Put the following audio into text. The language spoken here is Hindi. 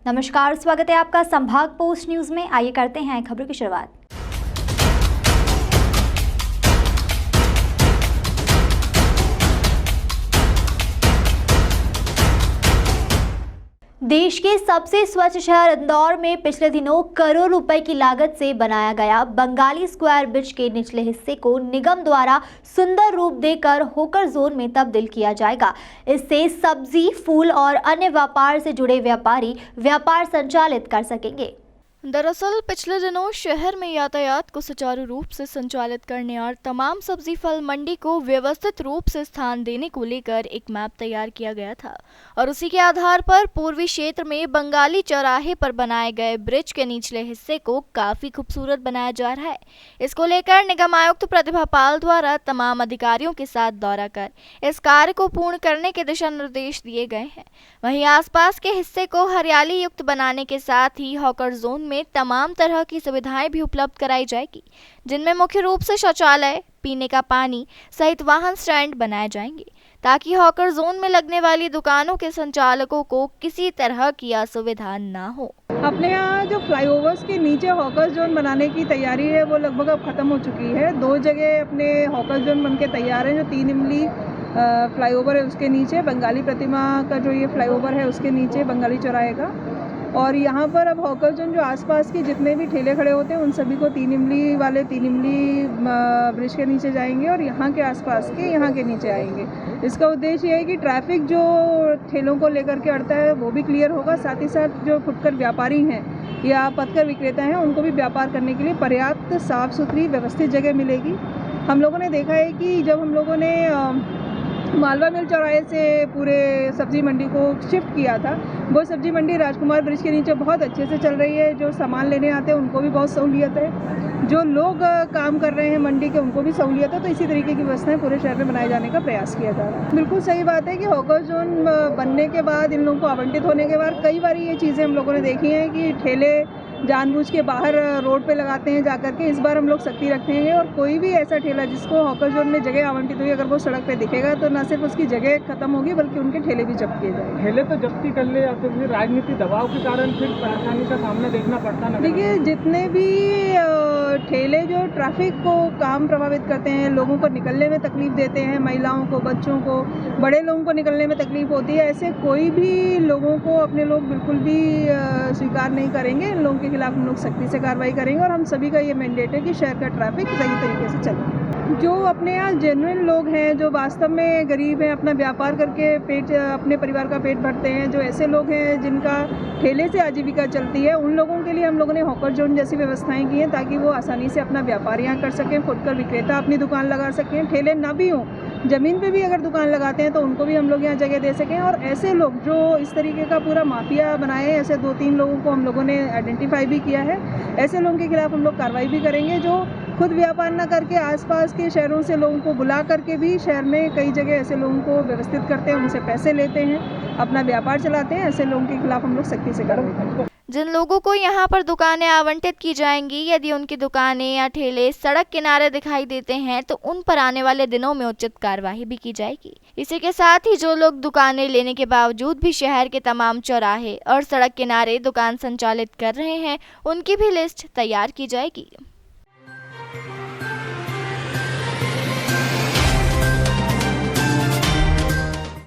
नमस्कार, स्वागत है आपका संभाग पोस्ट न्यूज में। आइए करते हैं खबरों की शुरुआत। देश के सबसे स्वच्छ शहर इंदौर में पिछले दिनों करोड़ रुपए की लागत से बनाया गया बंगाली स्क्वायर ब्रिज के निचले हिस्से को निगम द्वारा सुंदर रूप देकर हॉकर जोन में तब्दील किया जाएगा। इससे सब्जी, फूल और अन्य व्यापार से जुड़े व्यापारी व्यापार संचालित कर सकेंगे। दरअसल पिछले दिनों शहर में यातायात को सुचारू रूप से संचालित करने और तमाम सब्जी फल मंडी को व्यवस्थित रूप से स्थान देने को लेकर एक मैप तैयार किया गया था और उसी के आधार पर पूर्वी क्षेत्र में बंगाली चौराहे पर बनाए गए ब्रिज के निचले हिस्से को काफी खूबसूरत बनाया जा रहा है। इसको लेकर निगम आयुक्त प्रतिभा पाल द्वारा तमाम अधिकारियों के साथ दौरा कर इस कार्य को पूर्ण करने के दिशा निर्देश दिए गए हैं। वहीं आसपास के हिस्से को हरियाली युक्त बनाने के साथ ही हॉकर जोन में तमाम तरह की सुविधाएं भी उपलब्ध कराई जाएगी, जिनमें मुख्य रूप से शौचालय, पीने का पानी सहित वाहन स्टैंड बनाए जाएंगे ताकि हॉकर जोन में लगने वाली दुकानों के संचालकों को किसी तरह की असुविधा ना हो। अपने यहाँ जो फ्लाईओवर्स के नीचे हॉकर जोन बनाने की तैयारी है वो लगभग अब खत्म हो चुकी है। 2 जगह अपने हॉकर जोन बनके तैयार है। जो 3 इमली फ्लाईओवर है उसके नीचे, बंगाली प्रतिमा का जो ये फ्लाईओवर है उसके नीचे बंगाली चौराहे का, और यहाँ पर अब हॉकर जोन जो आसपास के जितने भी ठेले खड़े होते हैं उन सभी को 3 इमली वाले 3 इमली ब्रिज के नीचे जाएंगे और यहाँ के आसपास के यहाँ के नीचे आएंगे। इसका उद्देश्य ये है कि ट्रैफिक जो ठेलों को लेकर के अड़ता है वो भी क्लियर होगा, साथ ही साथ जो फुटकर व्यापारी हैं या पथकर विक्रेता हैं उनको भी व्यापार करने के लिए पर्याप्त साफ़ सुथरी व्यवस्थित जगह मिलेगी। हम लोगों ने देखा है कि जब हम लोगों ने मालवा मिल चौराहे से पूरे सब्जी मंडी को शिफ्ट किया था, वो सब्जी मंडी राजकुमार ब्रिज के नीचे बहुत अच्छे से चल रही है। जो सामान लेने आते हैं उनको भी बहुत सहूलियत है, जो लोग काम कर रहे हैं मंडी के उनको भी सहूलियत है। तो इसी तरीके की व्यवस्थाएं पूरे शहर में बनाए जाने का प्रयास किया जा रहा है। बिल्कुल सही बात है कि हॉकर जोन बनने के बाद, इन लोगों को आवंटित होने के बाद कई बार ये चीज़ें हम लोगों ने देखी हैं कि ठेले जानबूझ के बाहर रोड पे लगाते हैं जाकर के। इस बार हम लोग सख्ती रखेंगे और कोई भी ऐसा ठेला जिसको हॉकर जोन में जगह आवंटित हुई अगर वो सड़क पे दिखेगा तो न सिर्फ उसकी जगह खत्म होगी बल्कि उनके ठेले भी जब्त किए जाएंगे। ठेले तो जब्ती कर ले या तो फिर राजनीतिक दबाव के कारण फिर परेशानी का सामना देखना पड़ता है। देखिए, जितने भी ठेले जो ट्रैफिक को काम प्रभावित करते हैं, लोगों को निकलने में तकलीफ देते हैं, महिलाओं को, बच्चों को, बड़े लोगों को निकलने में तकलीफ होती है, ऐसे कोई भी लोगों को अपने लोग बिल्कुल भी स्वीकार नहीं करेंगे। इन लोगों के खिलाफ हम लोग सख्ती से कार्रवाई करेंगे और हम सभी का ये मैंडेट है कि शहर का ट्रैफिक सही तरीके से चले। जो अपने यहाँ जेन्युइन लोग हैं, जो वास्तव में गरीब हैं, अपना व्यापार करके अपने परिवार का पेट भरते हैं, जो ऐसे लोग हैं जिनका ठेले से आजीविका चलती है, उन लोगों के लिए हम लोगों ने हॉकर जोन जैसी व्यवस्थाएं की हैं ताकि वो आसानी से अपना व्यापार यहाँ कर सकें, फुटकर विक्रेता अपनी दुकान लगा सकें। ठेले ना भी हों, ज़मीन पे भी अगर दुकान लगाते हैं तो उनको भी हम लोग यहाँ जगह दे सकें। और ऐसे लोग जो इस तरीके का पूरा माफिया बनाए, ऐसे 2-3 लोगों को हम लोगों ने आइडेंटिफाई भी किया है। ऐसे लोगों के खिलाफ हम लोग कार्रवाई भी करेंगे जो खुद व्यापार ना करके आसपास के शहरों से लोगों को बुला करके भी शहर में कई जगह ऐसे लोगों को व्यवस्थित करते हैं, उनसे पैसे लेते हैं, अपना व्यापार चलाते हैं। ऐसे लोगों के खिलाफ हम लोग सख्ती से कार्रवाई करेंगे। जिन लोगों को यहाँ पर दुकानें आवंटित की जाएंगी, यदि उनकी दुकानें या ठेले सड़क किनारे दिखाई देते हैं तो उन पर आने वाले दिनों में उचित कार्यवाही भी की जाएगी। इसी के साथ ही जो लोग दुकानें लेने के बावजूद भी शहर के तमाम चौराहे और सड़क किनारे दुकान संचालित कर रहे हैं, उनकी भी लिस्ट तैयार की जाएगी।